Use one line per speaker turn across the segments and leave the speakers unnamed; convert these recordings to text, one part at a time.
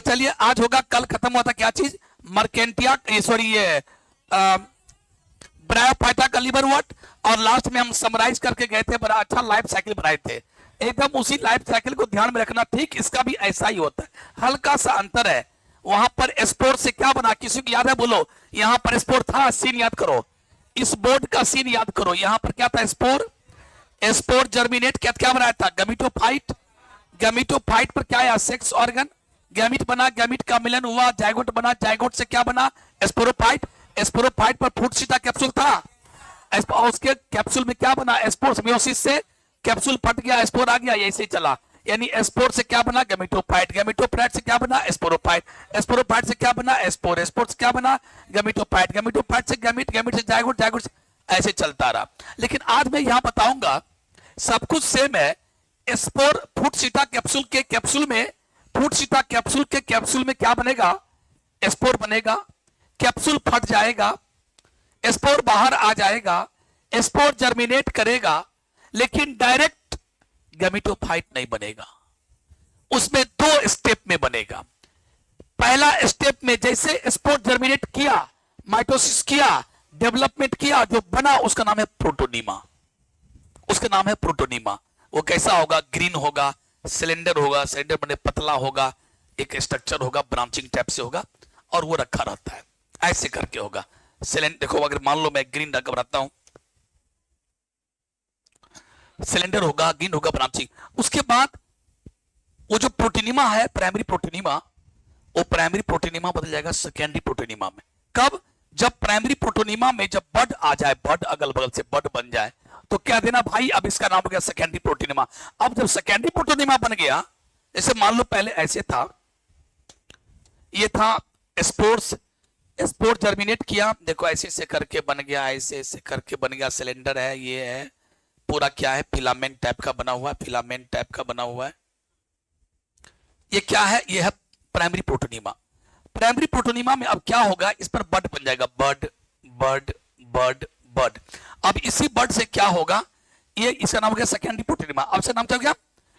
चलिए आज होगा, कल खत्म हुआ था क्या चीज, मर्केंटिया, सॉरी ये ब्रायोफाइटा का लिवर वॉट, और लास्ट में हम समराइज करके गए थे, बड़ा अच्छा लाइफ साइकिल बनाए थे। एकदम उसी लाइफ साइकिल को ध्यान में रखना, ठीक इसका भी ऐसा ही होता है, हल्का सा अंतर है। वहां पर स्पोर से क्या बना, किसी को याद है बोलो, यहां पर स्पोर था, सीन याद करो, इस बोर्ड का सीन याद करो, यहां पर क्या था, स्पोर, स्पोर जर्मिनेट क्या क्या बनाया था, गैमेटोफाइट, गैमेटोफाइट पर क्या आया, सेक्स ऑर्गन, गैमिट बना, गैमिट का मिलन हुआ, जायगोट बना, जायगोट से क्या बना, स्पोरोफाइट, स्पोरोफाइट पर फूट सीधा कैप्सूल था, उसके कैप्सूल में क्या बना, स्पोर्स, मियोसिस से कैप्सूल फट गया, स्पोर आ गया, ऐसे ही चला। यानी स्पोर से क्या बना, गैमेटोफाइट, गैमेटोफाइट से क्या बना, स्पोरोफाइट, स्पोरोफाइट से क्या बना, स्पोर, स्पोर से क्या बना, गैमेटोफाइट, गैमेटोफाइट से गैमिट, गैमिट से जायगोट, जायगोट से ऐसे चलता रहा। लेकिन आज मैं यहां बताऊंगा सब कुछ सेम है। स्पोर फूट सीटा कैप्सूल के कैप्सूल में, फूट सीटा कैप्सूल के कैप्सूल में क्या बनेगा, स्पोर बनेगा, कैप्सूल फट जाएगा, स्पोर बाहर आ जाएगा, स्पोर जर्मिनेट करेगा, लेकिन डायरेक्ट गैमेटोफाइट नहीं बनेगा, उसमें दो स्टेप में बनेगा। पहला स्टेप में जैसे स्पोर जर्मिनेट किया, माइटोसिस किया, डेवलपमेंट किया, जो बना उसका नाम है प्रोटोनीमा, उसका नाम है प्रोटोनीमा। वो कैसा होगा, ग्रीन होगा, सिलेंडर होगा, सिलेंडर बने पतला होगा, एक स्ट्रक्चर होगा, ब्रांचिंग टाइप से होगा, और वो रखा रहता है, ऐसे करके होगा सिलेंडर। देखो अगर मान लो मैं ग्रीन रंग बनाता हूं, सिलेंडर होगा, ग्रीन होगा, ब्रांचिंग। उसके बाद वो जो प्रोटीनिमा है, प्राइमरी प्रोटीनिमा, वो प्राइमरी प्रोटीनिमा बदल जाएगा सेकेंडरी प्रोटीनिमा में। कब, जब प्राइमरी प्रोटीनिमा में जब बड आ जाए, बड अगल बगल से बड बन जाए, तो क्या देना भाई, अब इसका नाम हो गया सेकेंडरी प्रोटीनिमा। अब जब सेकेंडरी प्रोटीनिमा बन गया, जैसे मान लो पहले ऐसे था, ये था स्पोर्स, स्पोर जर्मिनेट किया, देखो ऐसे से करके बन गया, ऐसे से करके बन गया, सिलेंडर है, ये है पूरा क्या है, फिलामेंट टाइप का बना हुआ है, फिलामेंट टाइप का बना हुआ है। ये क्या है, ये है प्राइमरी प्रोटोनीमा। प्राइमरी प्रोटोनीमा में अब क्या होगा, इस पर बड बन जाएगा, बड बड बड बड। अब इसी बड से क्या होगा, ये इसका नाम हो गया सेकेंडरी प्रोटोनीमा। अब से नाम क्या हो गया,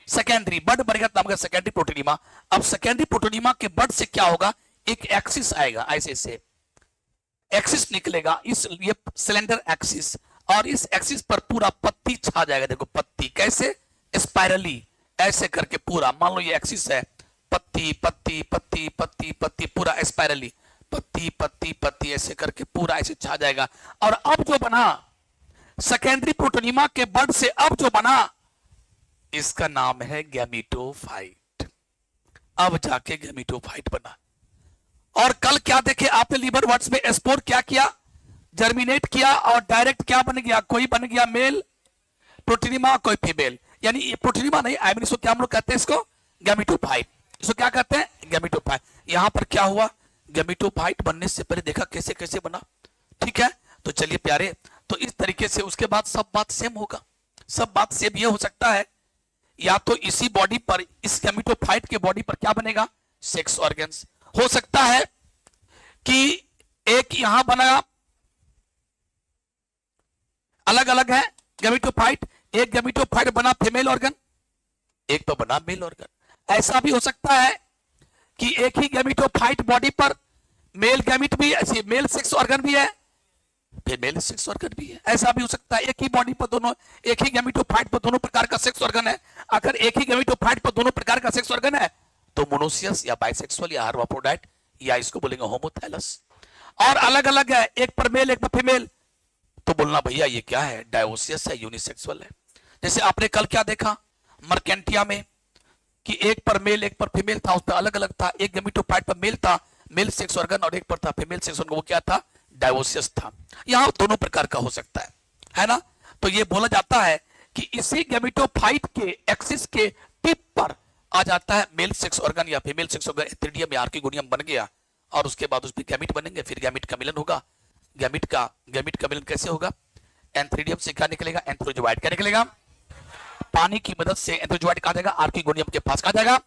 सेकेंडरी, बड बन गया, नाम हो गया सेकेंडरी प्रोटोनीमा। अब सेकेंडरी प्रोटोनीमा के बड से क्या होगा, एक एक्सिस आएगा, ऐसे से एक्सिस निकलेगा, इस ये सिलेंडर एक्सिस, और इस एक्सिस पर पूरा पत्ती छा जाएगा। देखो पत्ती कैसे, स्पाइरली ऐसे करके पूरा, मान लो ये एक्सिस है, पत्ती पत्ती पत्ती पत्ती पत्ती पूरा स्पाइरली, पत्ती पत्ती पत्ती ऐसे करके पूरा ऐसे छा जाएगा। और अब जो बना सेकेंडरी प्रोटोनीमा के बड से, अब जो बना इसका नाम है गैमेटोफाइट। अब जाके गैमेटोफाइट बना। और कल क्या देखे आपने, लिवर वर्ड्स में स्पोर क्या किया, जर्मिनेट किया, और डायरेक्ट क्या बन गया, कोई बन गया मेल प्रोटीनिमा, कोई फीमेल। यानी ये प्रोटीनिमा नहीं, आई मीन इसको क्या हम लोग कहते हैं, इसको गैमेटोफाइट, इसको क्या कहते हैं, गैमेटोफाइट। यहां पर क्या हुआ, गैमेटोफाइट बनने से पहले देखा कैसे कैसे बना, ठीक है। तो चलिए प्यारे, तो इस तरीके से उसके बाद सब बात सेम होगा, सब बात सेम। ये हो सकता है या तो इसी बॉडी पर, इस गैमेटोफाइट के बॉडी पर क्या बनेगा, सेक्स ऑर्गन्स। हो सकता है कि एक यहां बना, अलग अलग है गैमेटोफाइट, एक गैमेटोफाइट बना फीमेल ऑर्गन, एक तो बना मेल ऑर्गन। ऐसा भी हो सकता है कि एक ही गैमेटोफाइट बॉडी पर मेल गैमेट भी, ऐसे मेल सेक्स ऑर्गन भी है, फीमेल सेक्स ऑर्गन भी है। ऐसा भी हो सकता है एक ही बॉडी पर दोनों, एक ही गैमेटोफाइट पर दोनों प्रकार का सेक्स ऑर्गन है। अगर एक ही गैमेटोफाइट पर दोनों प्रकार का सेक्स ऑर्गन है तो मोनोसियस या बाइसेक्सुअल या हर्माफ्रोडाइट, या इसको बोलेंगे होमोथैलस। और अलग अलग है, एक पर मेल एक पर फीमेल, तो बोलना भैया ये क्या है, डायोसियस है, यूनिसेक्सुअल है। जैसे आपने कल क्या देखा मर्केंटिया में, कि एक पर मेल एक पर फीमेल था, उसमें अलग अलग था, एक गैमेटोफाइट पर मेल था मेल सेक्स ऑर्गन, और एक पर था फीमेल सेक्स ऑर्गन, वो क्या था, डायोसियस था। यहां दोनों प्रकार का हो सकता है ना। तो ये बोला जाता है कि इसी गैमेटोफाइट के एक्सिस के टिप पर आ जाता है मेल सेक्स ऑर्गन या फीमेल सेक्स ऑर्गन, एंथ्रीडियम या आर्किगोनियम बन गया, और उसके बाद उसमें गैमेट बनेंगे, फिर गैमेट का मिलन होगा। गैमेट का मिलन कैसे होगा, एंथ्रीडियम से क्या निकलेगा, एंथ्रोजोइड क्या निकलेगा, पानी की मदद से एंथ्रोजोइड कहा जाएगा, आर्किगोनियम के पास कहा जाएगा।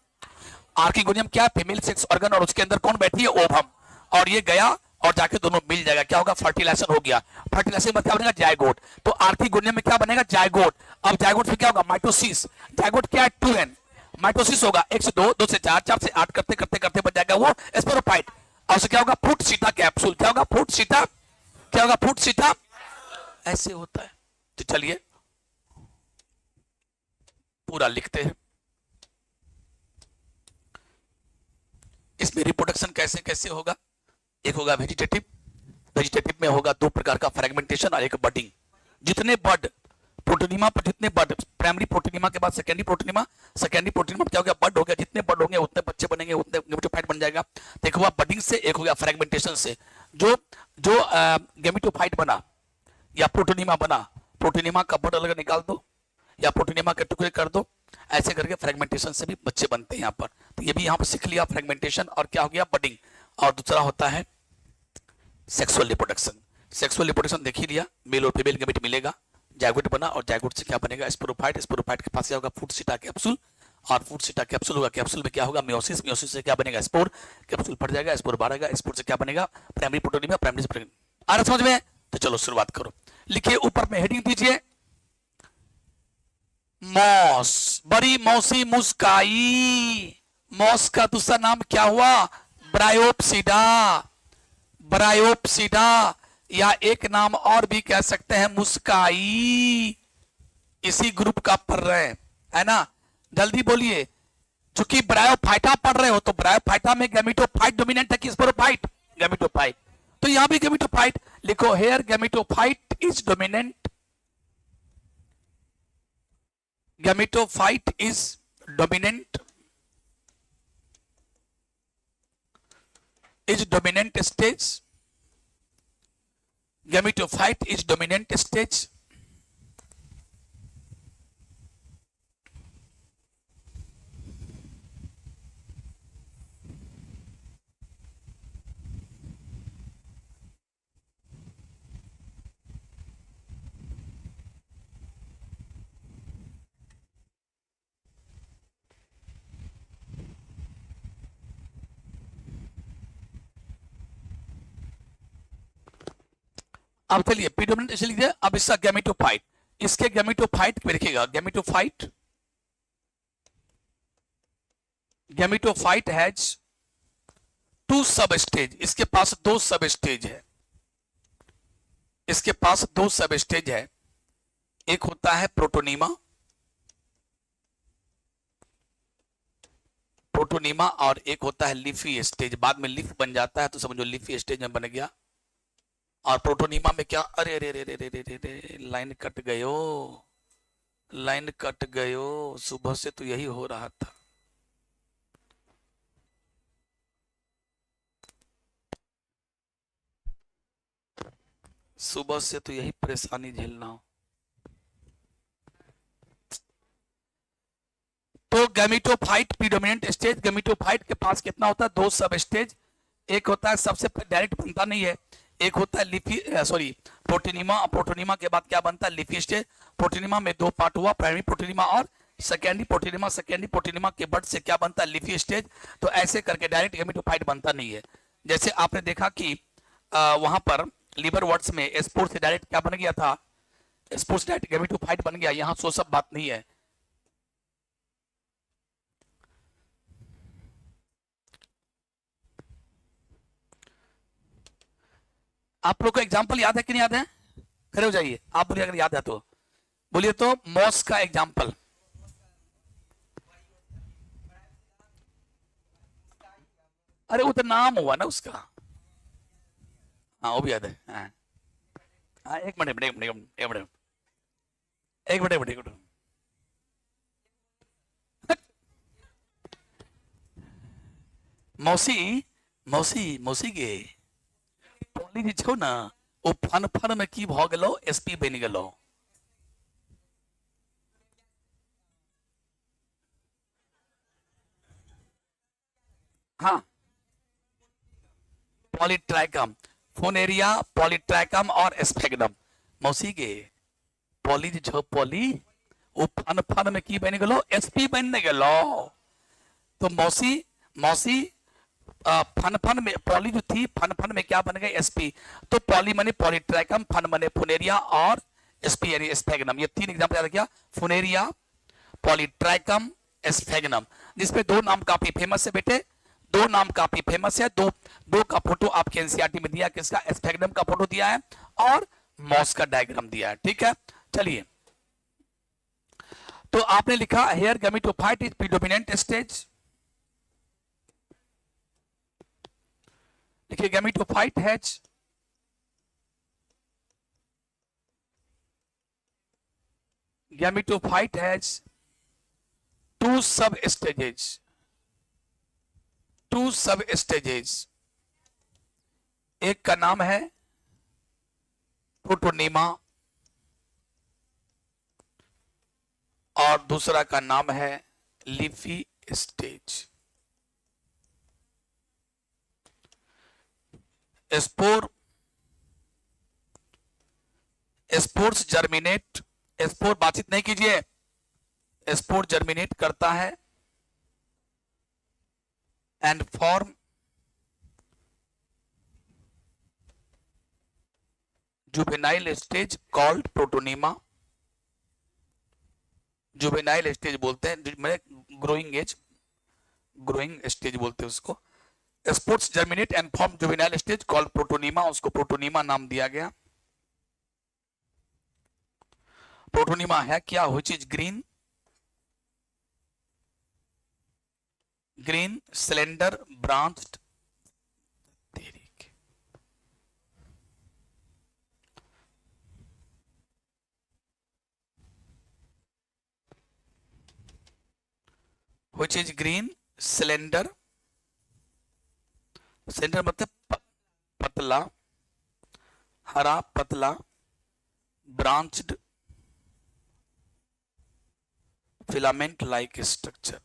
आर्किगोनियम क्या, फीमेल सेक्स ऑर्गन, और उसके अंदर कौन बैठी है, ओवम, और ये गया और जाके दोनों मिल जाएगा, क्या होगा, फर्टिलाइजेशन हो गया। फर्टिलाइजेशन में क्या बनेगा, जायगोट। तो आर्किगोनियम में क्या बनेगा, जायगोट। अब जायगोट में क्या होगा, माइटोसिस। जायगोट क्या है, 2n, माइटोसिस होगा 1 से 2, 2 से 4, 4 से 8 करते करते करते बन जाएगा सीटा, क्या होगा फूट सीटा, ऐसे होता है। तो चलिए पूरा लिखते हैं। इसमें रिप्रोडक्शन कैसे कैसे होगा, एक होगा वेजिटेटिव, वेजिटेटिव में होगा दो प्रकार का फ्रेगमेंटेशन और एक बडिंग। जितने बड प्रोटोनिमा पर, जितने बड प्राइमरी प्रोटोनिमा के बाद सेकेंडरी प्रोटोनिमा, सेकेंडरी प्रोटोनिमा क्या हो गया, बड हो गया, जितने बड होंगे उतने बच्चे बनेंगे, उतने गेमेटोफाइट बन जाएगा। तो एक हुआ बडिंग से, एक हो गया फ्रेगमेंटेशन से। जो जो गेमेटोफाइट बना या प्रोटोनिमा बना, प्रोटोनिमा का बड अलग निकाल दो या प्रोटोनिमा के टुकड़े कर दो, ऐसे करके फ्रेगमेंटेशन से भी बच्चे बनते हैं यहाँ पर। तो ये भी यहाँ पर सीख लिया फ्रेगमेंटेशन, और क्या हो गया बडिंग। और दूसरा होता है सेक्सुअल रिप्रोडक्शन। सेक्सुअल रिप्रोडक्शन देख ही लिया, मेल और फीमेल गेमेट मिलेगा, जायगोट बना, और जायगोट से क्या बनेगा स्पोरोफाइट, स्पोरोफाइट के पास क्या होगा फूट सीटा कैप्सूल, और फूट सीटा कैप्सूल होगा, कैप्सूल में क्या होगा मियोसिस, मियोसिस से क्या बनेगा स्पोर, कैप्सूल फट जाएगा, स्पोर बाहर आएगा, स्पोर से क्या बनेगा प्राइमरी प्रोटोनिमा, प्राइमरी से आ रहा समझ में। तो चलो शुरुआत करो, लिखिए ऊपर में हेडिंग दीजिए मॉस, बड़ी मौसी मुस्काई। मॉस का दूसरा नाम क्या हुआ, ब्रायोप्सिडा, ब्रायोप्सिडा, या एक नाम और भी कह सकते हैं मुस्काई। इसी ग्रुप का पढ़ रहे हैं है ना, जल्दी बोलिए। चूंकि ब्रायोफाइटा पढ़ रहे हो तो ब्रायोफाइटा में गैमेटोफाइट डोमिनेंट है कि स्पोरोफाइट, गैमेटोफाइट। तो यहां भी गैमेटोफाइट लिखो, here gametophyte is dominant, gametophyte is dominant, is dominant stage, gametophyte is dominant stage, अब चलिए प्रीडोमिनेंट ऐसे लिख दिया। अब इसका गैमेटोफाइट, इसके गैमेटोफाइट पे लिखिएगा गैमेटोफाइट, गैमेटोफाइट हैज टू सब स्टेज, इसके पास दो सब स्टेज है, इसके पास दो सब स्टेज है। एक होता है प्रोटोनीमा, प्रोटोनीमा, और एक होता है लीफी स्टेज। बाद में लीफ बन जाता है तो समझो लीफी स्टेज में बन गया। और प्रोटोनीमा में क्या, अरे अरे अरे अरे अरे अरे लाइन कट गयो, लाइन कट गयो, सुबह से तो यही हो रहा था। सुबह से तो यही परेशानी झेलना हो। तो गैमेटोफाइट प्रीडोमिनेंट स्टेज, गैमेटोफाइट के पास कितना होता है, दो सब स्टेज। एक होता है सबसे डायरेक्ट बनता नहीं है, एक होता है लिफी सॉरी प्रोटोनीमा, प्रोटोनीमा के बाद क्या बनता है लिफी स्टेज। प्रोटोनीमा में दो पार्ट हुआ, प्राइमरी प्रोटोनीमा और सेकेंडरी प्रोटोनीमा। सेकेंडरी प्रोटोनीमा के बड से क्या बनता है लिफी स्टेज। तो ऐसे करके डायरेक्ट गैमेटोफाइट बनता नहीं है। जैसे आपने देखा कि वहां पर लिवर वर्ड्स में स्पोर से डायरेक्ट क्या बन गया था, स्पोर से डायरेक्ट गैमेटोफाइट बन गया। यहाँ सो सब बात नहीं है। आप लोग को एग्जाम्पल याद है कि नहीं याद है, खड़े हो जाइए आप, बोलिए अगर याद है तो बोलिए। तो मॉस का एग्जाम्पल, अरे वो तो नाम हुआ ना उसका, हाँ वो भी याद है। हाँ हाँ एक मिनट एक मिनट एक मिनट एक मिनट एक मिनट एक मिनट, मौसी मौसी मौसी गे पॉली जे छो ना ओ फन फन में की भ गेलो, एसपी बन गेलो। हाँ पॉलीट्राइकम, फोनेरिया, पॉलीट्राइकम और स्फेगनम। मौसी गे पॉली जे छो, पॉली ओ फन फन में की बन गेलो, एसपी बन गेलो। तो मौसी मौसी फन फन में पॉली जो थी, फन फन में क्या बन गई एसपी। तो पॉली मने पॉलीट्राइकम, फन मने फुनेरिया और एसपी यानी स्फेगनम। ये तीन एग्जांपल याद रखिए, फुनेरिया, पॉलीट्राइकम, स्फेगनम, जिसमें दो नाम काफी फेमस है बेटे। दो नाम काफी फेमस है, दो दो का फोटो आपके एनसीईआरटी में दिया, किसका, स्पेक्ट्रम का फोटो दिया है और मॉस का डायग्राम दिया है, ठीक है। चलिए, तो आपने लिखा here gametophyte is predominant stage, देखिए gametophyte has gametophyte has two sub stages, two sub stages, एक का नाम है प्रोटोनीमा और दूसरा का नाम है leafy stage. Spore spores germinate, spore बातचीत नहीं कीजिए, स्पोर जर्मिनेट करता है and form juvenile stage called protonema, juvenile stage बोलते हैं, ग्रोइंग एज, ग्रोइंग स्टेज बोलते हैं उसको। Sports germinate and form juvenile stage called protonema, उसको प्रोटोनीमा नाम दिया गया। प्रोटोनीमा है क्या, which is green, green cylinder branched, which is green cylinder, cylinder मतलब पतला, हरा पतला, branched filament like structure,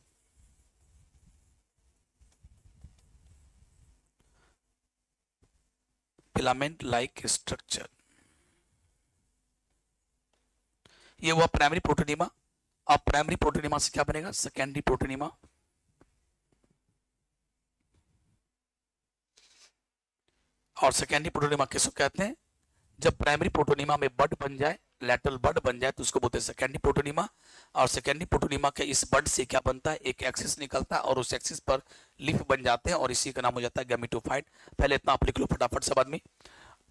filament like structure, ये हुआ प्राइमरी प्रोटोनीमा। अब प्राइमरी प्रोटोनीमा से क्या बनेगा, सेकेंडरी प्रोटोनीमा। और सेकेंडरी प्रोटोनीमा किसको कहते हैं, जब प्राइमरी प्रोटोनीमा में बड बन जाए, लैटरल बड बन जाए तो उसको बोलते हैं सेकेंडरी प्रोटोनीमा। और सेकेंडरी प्रोटोनीमा के इस बड से क्या बनता है, एक एक्सिस निकलता है और उस एक्सिस पर लीफ बन जाते हैं और इसी का नाम हो जाता है गैमेटोफाइट। पहले इतना आप लिख लो फटाफट सब आदमी।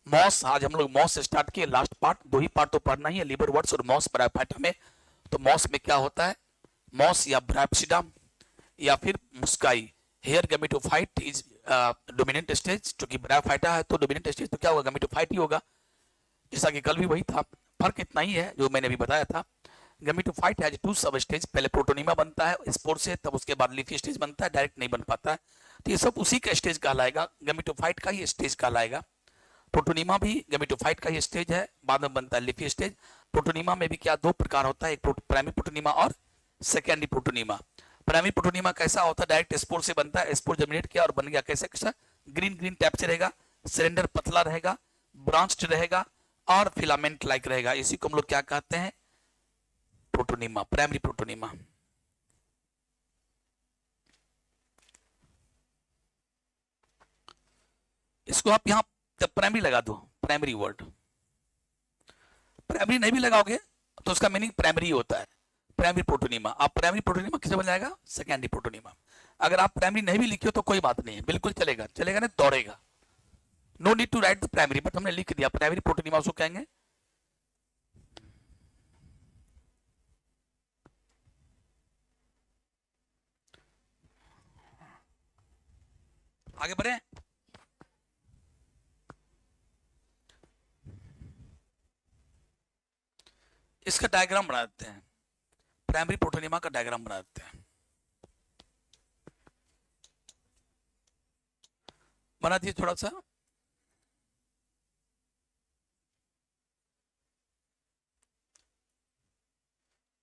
मॉस, आज हम लोग मॉस स्टार्ट किए, लास्ट पार्ट, दो ही पार्ट तो पढ़ना ही है, लिवर वर्ड्स और मॉस ब्रायोफाइटा में। तो मॉस में क्या होता है, मॉस या ब्रायोप्सिडम या फिर मुस्काई, here gametophyte is dominant stage, क्योंकि ब्रायोफाइटा है तो डोमिनेंट स्टेज तो क्या होगा, गैमेटोफाइट ही होगा, जैसा कि कल भी वही था, फर्क इतना ही है जो मैंने अभी बताया था। गैमेटोफाइट हैज टू सब स्टेज, पहले प्रोटोनीमा बनता है स्पोर से, तब उसके बाद लीफी स्टेज बनता है, डायरेक्ट नहीं बन पाता है, तो ये सब उसी का स्टेज कहलाएगा, गैमेटोफाइट का ही स्टेज कहलाएगा। प्रोटोनीमा भी गैमेटोफाइट का ही स्टेज है, बाद में बनता है लीफी स्टेज। प्रोटोनीमा में भी क्या दो प्रकार होता है, एक प्राइमरी प्रोटोनीमा और सेकेंडरी प्रोटोनीमा। प्राइमरी प्रोटोनीमा कैसा होता है, डायरेक्ट स्पोर से बनता है, स्पोर जर्मिनेट किया और बन गया, कैसे कैसा, ग्रीन ग्रीन टाइप से रहेगा, सिलेंडर पतला रहेगा, ब्रांच्ड रहेगा और फिलामेंट लाइक रहेगा, इसी को हम लोग क्या कहते हैं, प्रोटोनीमा, प्राइमरी प्रोटोनीमा। इसको आप यहां प्राइमरी लगा दो, प्राइमरी वर्ड, प्राइमरी नहीं भी लगाओगे तो उसका मीनिंग प्राइमरी होता है, प्राइमरी प्रोटोनीमा। आप प्राइमरी प्रोटोनीमा किसे बन जाएगा, सेकेंडरी प्रोटोनीमा। अगर आप प्राइमरी नहीं भी लिखे हो तो कोई बात नहीं है, बिल्कुल चलेगा, चलेगा नहीं दौड़ेगा, no need to write the primary, but हमने लिख दिया प्राइमरी प्रोटोनीमा उसको कहेंगे। आगे बढ़े, इसका डायग्राम बना देते हैं, प्राइमरी प्रोटोनीमा का डायग्राम बना देते हैं, बना दिए थोड़ा सा।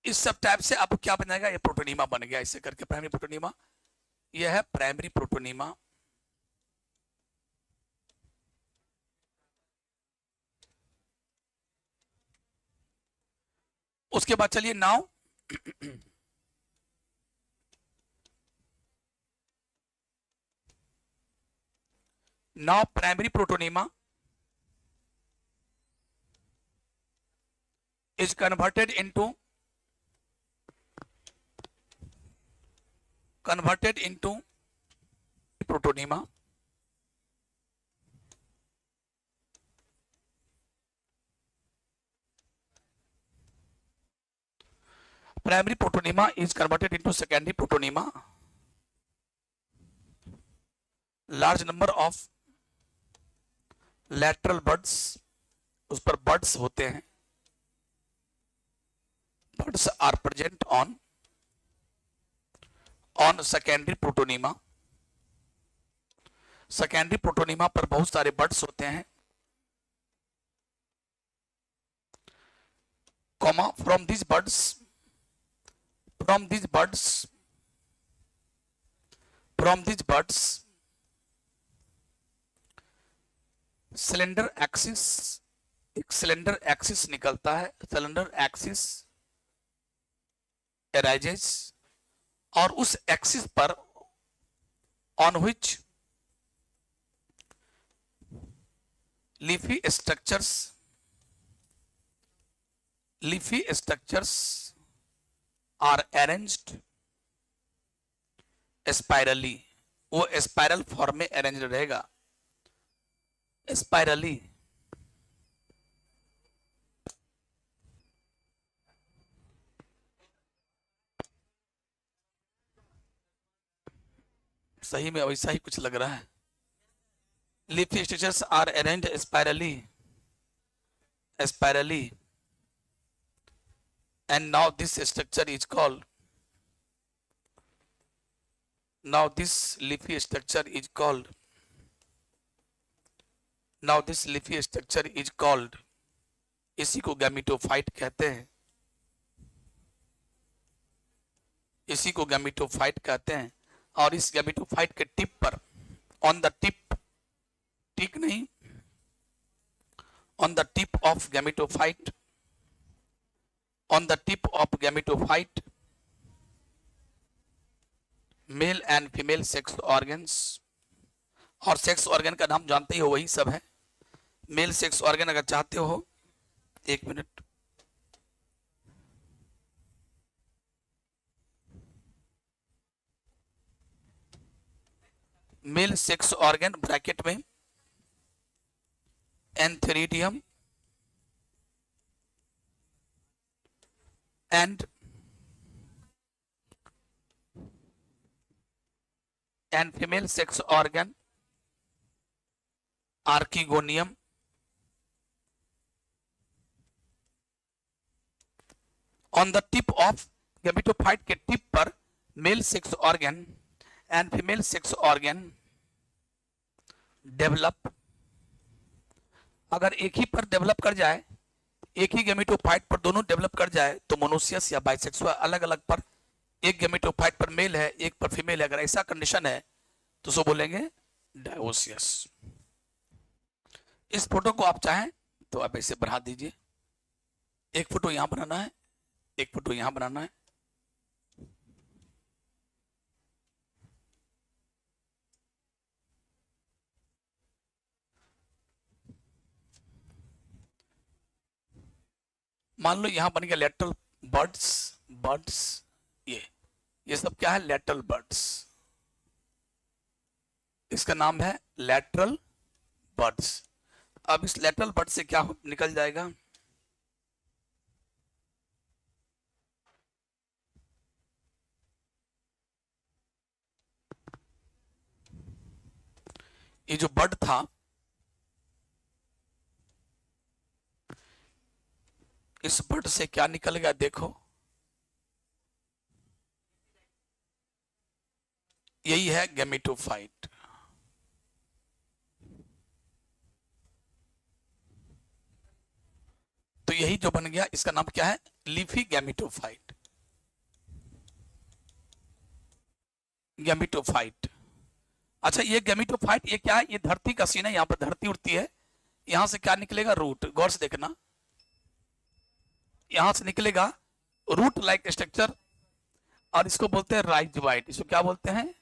इस सब टाइप से आपको क्या बन जाएगा, ये प्रोटोनीमा बन गया, इससे करके प्राइमरी प्रोटोनीमा, यह है प्राइमरी प्रोटोनीमा। उसके बाद चलिए now now primary protonema is converted into protonema, primary protonema is converted into secondary protonema. Large number of lateral buds, उस पर buds होते हैं, buds are present on secondary protonema. Secondary protonema पर बहुत सारे buds होते हैं, comma from these buds cylinder axis, एक सिलेंडर एक्सिस निकलता है, सिलेंडर एक्सिस अराइजेस, और उस एक्सिस पर on which leafy structures are arranged spirally, वो स्पाइरल फॉर्म में अरेंज रहेगा, स्पाइरली। सही में वैसा ही कुछ लग रहा है। Leafy structures are arranged spirally and now this structure is called, now this leafy structure is called इसी को गैमेटोफाइट कहते हैं, इसी को गैमेटोफाइट कहते हैं। और इस गैमेटोफाइट के टिप पर, ऑन द टिप, टिक नहीं, on the tip of gametophyte, on the tip of gametophyte, male and female sex organs, और सेक्स ऑर्गन का नाम जानते ही हो, वही सब है। मेल सेक्स ऑर्गन अगर चाहते हो, एक minute, male sex organ bracket में antheridium and female sex organ archegonium, on the tip of gametophyte के टिप पर male sex organ and female sex organ develop, अगर एक ही पर डेवलप कर जाए, एक ही गैमेटोफाइट पर दोनों डेवलप कर जाए तो मोनोसियस या बाइसेक्सुअल, अलग अलग पर, एक गैमेटोफाइट पर मेल है, एक पर फीमेल है, अगर ऐसा कंडीशन है तो सो बोलेंगे डायोसियस। इस फोटो को आप चाहें तो आप ऐसे बढ़ा दीजिए, एक फोटो यहां बनाना है, एक फोटो यहां बनाना है। मान लो यहां बन गया लेटरल बर्ड्स, ये सब क्या है, लेटरल बर्ड्स, इसका नाम है लेटरल बर्ड्स। अब इस लेटरल बर्ड से क्या निकल जाएगा, ये जो बर्ड था, इस बर्ड से क्या निकल गया, देखो यही है गैमेटोफाइट। तो यही जो बन गया, इसका नाम क्या है, लीफी गैमेटोफाइट, गैमेटोफाइट। अच्छा, ये गैमेटोफाइट ये क्या है, ये धरती का सीन है, यहाँ पर धरती उड़ती है, यहां से क्या निकलेगा, रूट, गौर से देखना, यहां से निकलेगा रूट लाइक स्ट्रक्चर, और इसको बोलते हैं राइजोइड। इसको क्या बोलते हैं,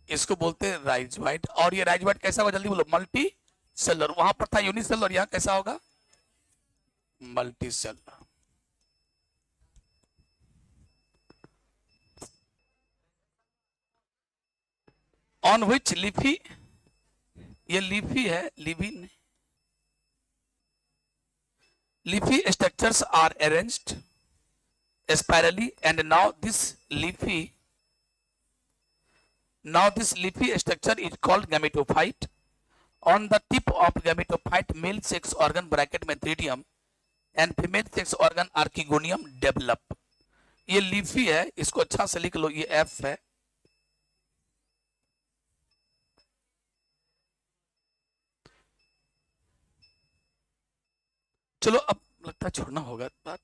इसको बोलते हैं राइजोइड। और ये राइजोइड कैसा होगा, जल्दी बोलो, मल्टी सेलर। वहां पर था यूनिसेलर, यहां कैसा होगा, multi cellular. On which leafy, ये लीफी है, लीफी नहीं, leafy structures are arranged spirally and now this leafy structure is called gametophyte. On the tip of gametophyte male sex organ bracket metridium and female sex organ archegonium develop. ये leafy है, इसको अच्छा से लिख लो, ये F है। चलो अब लगता है छोड़ना होगा बात।